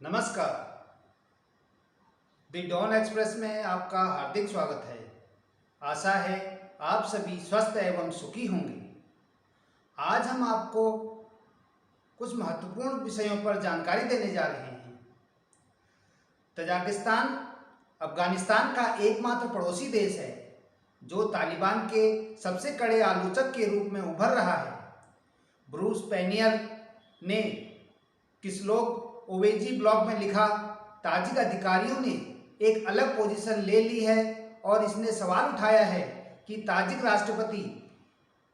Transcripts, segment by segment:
नमस्कार। The don express में आपका हार्दिक स्वागत है। आशा है आप सभी स्वस्थ एवं सुखी होंगे। आज हम आपको कुछ महत्वपूर्ण विषयों पर जानकारी देने जा रहे हैं। तजाकिस्तान अफगानिस्तान का एकमात्र पड़ोसी देश है जो तालिबान के सबसे कड़े आलोचक के रूप में उभर रहा है। ब्रूस पेनियर ने किसलोग ओवेजी ब्लॉग में लिखा, ताजिक अधिकारियों ने एक अलग पोजीशन ले ली है और इसने सवाल उठाया है कि ताजिक राष्ट्रपति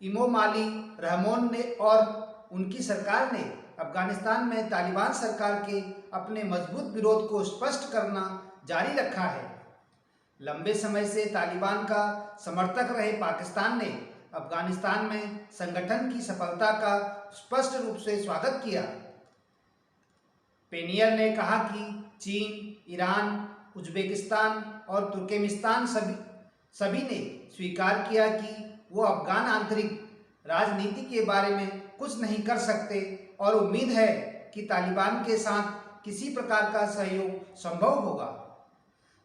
इमोमाली रहमोन ने और उनकी सरकार ने अफगानिस्तान में तालिबान सरकार के अपने मजबूत विरोध को स्पष्ट करना जारी रखा है। लंबे समय से तालिबान का समर्थक रहे पाकिस्तान ने अफगानिस्तान में संगठन की सफलता का स्पष्ट रूप से स्वागत किया। पेनियर ने कहा कि चीन, ईरान, उज्बेकिस्तान और तुर्कमेनिस्तान सभी ने स्वीकार किया कि वो अफगान आंतरिक राजनीति के बारे में कुछ नहीं कर सकते और उम्मीद है कि तालिबान के साथ किसी प्रकार का सहयोग संभव होगा।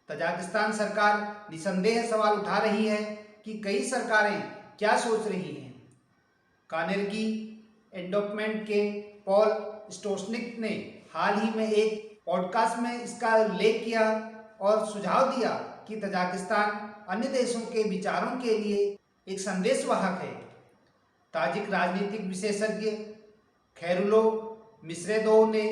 तजाकिस्तान सरकार निसंदेह सवाल उठा रही है कि कई सरकारें क्या सोच रही हैं। कार्नेगी एंडोवमेंट के पॉल स्टोस्निक ने हाल ही में एक पॉडकास्ट में इसका उल्लेख किया और सुझाव दिया कि तजाकिस्तान अन्य देशों के विचारों के लिए एक संदेशवाहक है। ताजिक राजनीतिक विशेषज्ञ खैरुलो मिस्रेदोव ने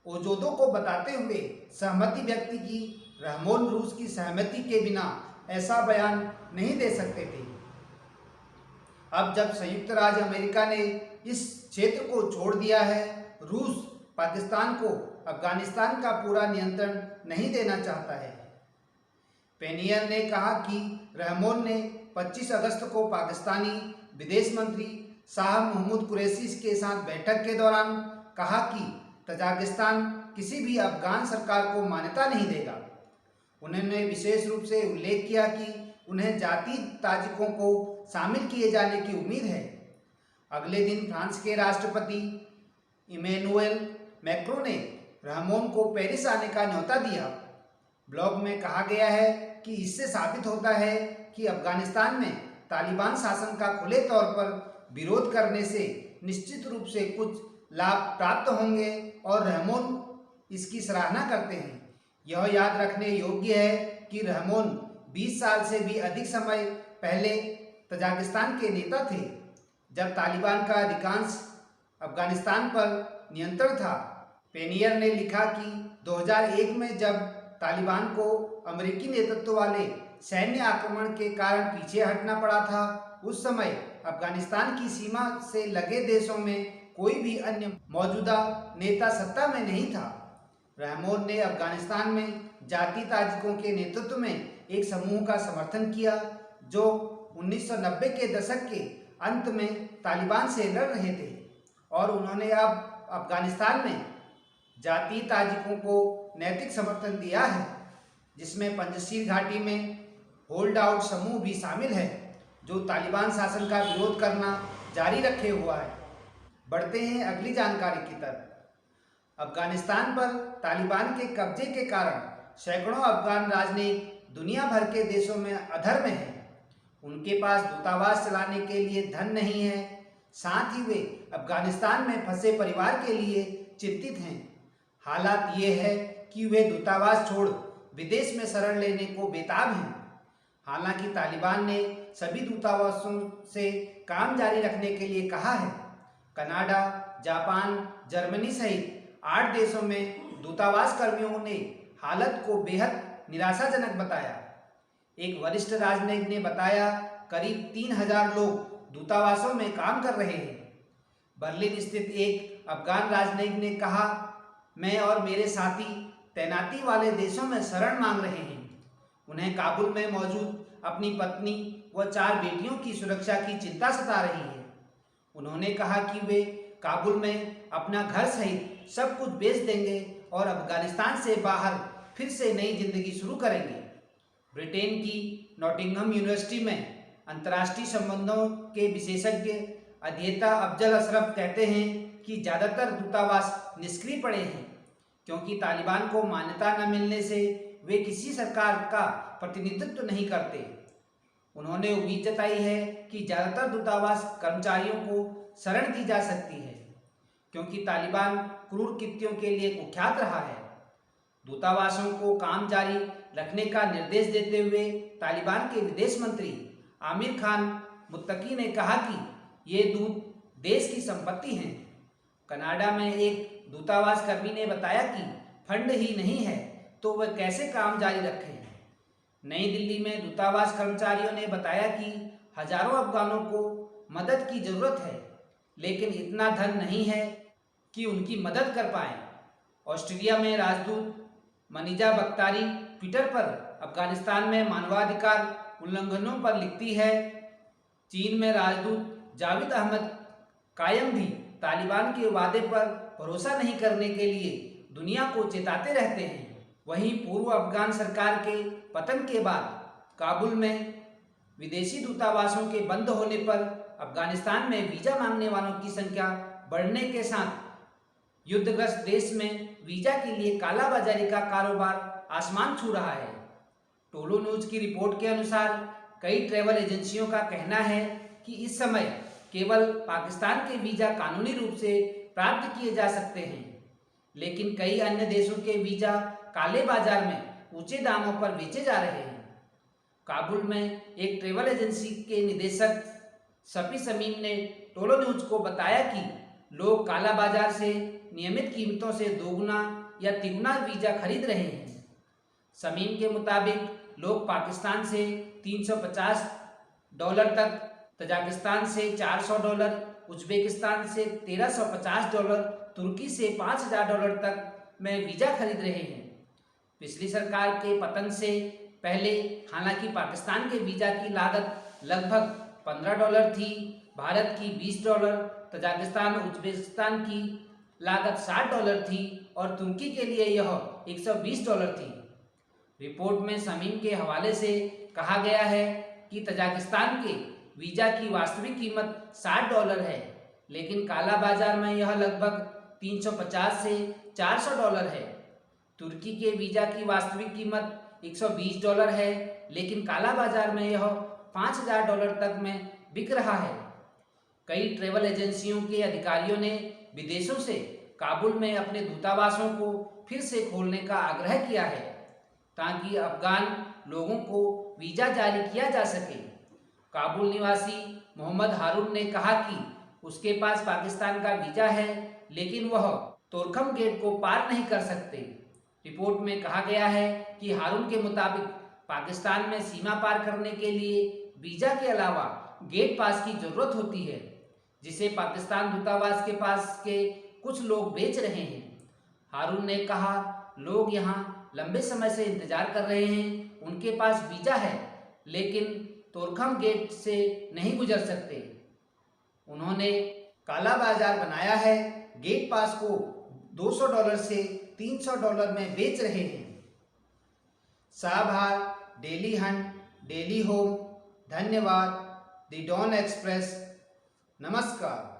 ओजोदो को बताते हुए सहमति व्यक्त की रहमोन रूस की सहमति के बिना ऐसा बयान नहीं दे सकते थे। अब जब संयुक्त राज्य अमेरिका ने इस क्षेत्र को छोड़ दिया है, रूस पाकिस्तान को अफगानिस्तान का पूरा नियंत्रण नहीं देना चाहता है। पेनियर ने कहा कि रहमोन ने 25 अगस्त को पाकिस्तानी विदेश मंत्री शाह महमूद कुरैशी के साथ बैठक के दौरान कहा कि तजाकिस्तान किसी भी अफगान सरकार को मान्यता नहीं देगा। उन्होंने विशेष रूप से उल्लेख किया कि उन्हें जाति ताजिकों को शामिल किए जाने की उम्मीद है। अगले दिन फ्रांस के राष्ट्रपति इमैनुएल मैक्रों ने रहमोन को पेरिस आने का न्योता दिया। ब्लॉग में कहा गया है कि इससे साबित होता है कि अफगानिस्तान में तालिबान शासन का खुले तौर पर विरोध करने से निश्चित रूप से कुछ लाभ प्राप्त होंगे और रहमोन इसकी सराहना करते हैं। यह याद रखने योग्य है कि रहमोन 20 साल से भी अधिक समय पहले तजाकिस्तान के नेता थे, जब तालिबान का अधिकांश अफगानिस्तान पर नियंत्रण था। पेनियर ने लिखा कि 2001 में जब तालिबान को अमेरिकी नेतृत्व वाले सैन्य आक्रमण के कारण पीछे हटना पड़ा था, उस समय अफगानिस्तान की सीमा से लगे देशों में कोई भी अन्य मौजूदा नेता सत्ता में नहीं था। रहमोन ने अफगानिस्तान में जाति ताजिकों के नेतृत्व में एक समूह का समर्थन किया जो 1990 के दशक के अंत में तालिबान से लड़ रहे थे और उन्होंने अब अफगानिस्तान में जाति ताजिकों को नैतिक समर्थन दिया है, जिसमें पंजशीर घाटी में होल्ड आउट समूह भी शामिल है जो तालिबान शासन का विरोध करना जारी रखे हुआ है। बढ़ते हैं अगली जानकारी की तरफ। अफगानिस्तान पर तालिबान के कब्जे के कारण सैकड़ों अफगान राजनयिक दुनिया भर के देशों में अधर में हैं। उनके पास दूतावास चलाने के लिए धन नहीं है, साथ ही वे अफगानिस्तान में फंसे परिवार के लिए चिंतित हैं। हालात ये है कि वे दूतावास छोड़ विदेश में शरण लेने को बेताब हैं। हालांकि तालिबान ने सभी दूतावासों से काम जारी रखने के लिए कहा है। कनाडा, जापान, जर्मनी सहित 8 देशों में दूतावास कर्मियों ने हालत को बेहद निराशाजनक बताया। एक वरिष्ठ राजनयिक ने बताया, करीब 3000 लोग दूतावासों में काम कर रहे हैं। बर्लिन स्थित एक अफगान राजनयिक ने कहा, मैं और मेरे साथी तैनाती वाले देशों में शरण मांग रहे हैं। उन्हें काबुल में मौजूद अपनी पत्नी व 4 बेटियों की सुरक्षा की चिंता सता रही है। उन्होंने कहा कि वे काबुल में अपना घर सहित सब कुछ बेच देंगे और अफगानिस्तान से बाहर फिर से नई जिंदगी शुरू करेंगे। ब्रिटेन की नॉटिंघम यूनिवर्सिटी में अंतर्राष्ट्रीय संबंधों के विशेषज्ञ अध्येता अफजल अशरफ कहते हैं कि ज़्यादातर दूतावास निष्क्रिय पड़े हैं। क्योंकि तालिबान को मान्यता न मिलने से वे किसी सरकार का प्रतिनिधित्व नहीं करते। उन्होंने उम्मीद जताई है कि ज़्यादातर दूतावास कर्मचारियों को शरण दी जा सकती है, क्योंकि तालिबान क्रूर कृत्यों के लिए कुख्यात रहा है। दूतावासों को काम जारी रखने का निर्देश देते हुए तालिबान के विदेश मंत्री आमिर खान मुत्तकी ने कहा कि ये दूत देश की संपत्ति हैं। कनाडा में एक दूतावास कर्मी ने बताया कि फंड ही नहीं है तो वह कैसे काम जारी रखें। नई दिल्ली में दूतावास कर्मचारियों ने बताया कि हजारों अफगानों को मदद की जरूरत है, लेकिन इतना धन नहीं है कि उनकी मदद कर पाएं। ऑस्ट्रेलिया में राजदूत मनीजा बख्तारी ट्विटर पर अफगानिस्तान में मानवाधिकार उल्लंघनों पर लिखती है। चीन में राजदूत जावेद अहमद कायम भी तालिबान के वादे पर भरोसा नहीं करने के लिए दुनिया को चेताते रहते हैं। वहीं पूर्व अफगान सरकार के पतन के बाद काबुल में विदेशी दूतावासों के बंद होने पर अफगानिस्तान में वीज़ा मांगने वालों की संख्या बढ़ने के साथ युद्धग्रस्त देश में वीज़ा के लिए कालाबाजारी का कारोबार आसमान छू रहा है। टोलो न्यूज़ की रिपोर्ट के अनुसार कई ट्रैवल एजेंसियों का कहना है कि इस समय केवल पाकिस्तान के वीज़ा कानूनी रूप से प्राप्त किए जा सकते हैं, लेकिन कई अन्य देशों के वीज़ा काले बाजार में ऊंचे दामों पर बेचे जा रहे हैं। काबुल में एक ट्रैवल एजेंसी के निदेशक शफी समीम ने टोलो न्यूज़ को बताया कि लोग काला बाजार से नियमित कीमतों से दोगुना या तिगुना वीज़ा खरीद रहे हैं। समीम के मुताबिक लोग पाकिस्तान से $350 तक, तजाकिस्तान से $400, उज्बेकिस्तान से $1350, तुर्की से $5000 तक में वीज़ा खरीद रहे हैं। पिछली सरकार के पतन से पहले हालांकि पाकिस्तान के वीज़ा की लागत लगभग $15 थी, भारत की $20, तजाकिस्तान उज्बेकिस्तान की लागत $60 थी और तुर्की के लिए यह $120 थी। रिपोर्ट में समीम के हवाले से कहा गया है कि तजाकिस्तान के वीज़ा की वास्तविक कीमत $60 है, लेकिन काला बाजार में यह लगभग $350 से $400 है। तुर्की के वीज़ा की वास्तविक कीमत $120 है, लेकिन काला बाजार में यह $5000 तक में बिक रहा है। कई ट्रैवल एजेंसियों के अधिकारियों ने विदेशों से काबुल में अपने दूतावासों को फिर से खोलने का आग्रह किया है, ताकि अफगान लोगों को वीज़ा जारी किया जा सके। काबुल निवासी मोहम्मद हारून ने कहा कि उसके पास पाकिस्तान का वीज़ा है, लेकिन वह तोरखम गेट को पार नहीं कर सकते। रिपोर्ट में कहा गया है कि हारून के मुताबिक पाकिस्तान में सीमा पार करने के लिए वीज़ा के अलावा गेट पास की ज़रूरत होती है, जिसे पाकिस्तान दूतावास के पास के कुछ लोग बेच रहे हैं। हारून ने कहा, लोग यहाँ लंबे समय से इंतजार कर रहे हैं, उनके पास वीज़ा है लेकिन तोरखम गेट से नहीं गुजर सकते। उन्होंने काला बाजार बनाया है, गेट पास को $200 से $300 में बेच रहे हैं। साभार, डेली हंट, डेली होम, धन्यवाद, द डॉन एक्सप्रेस, नमस्कार।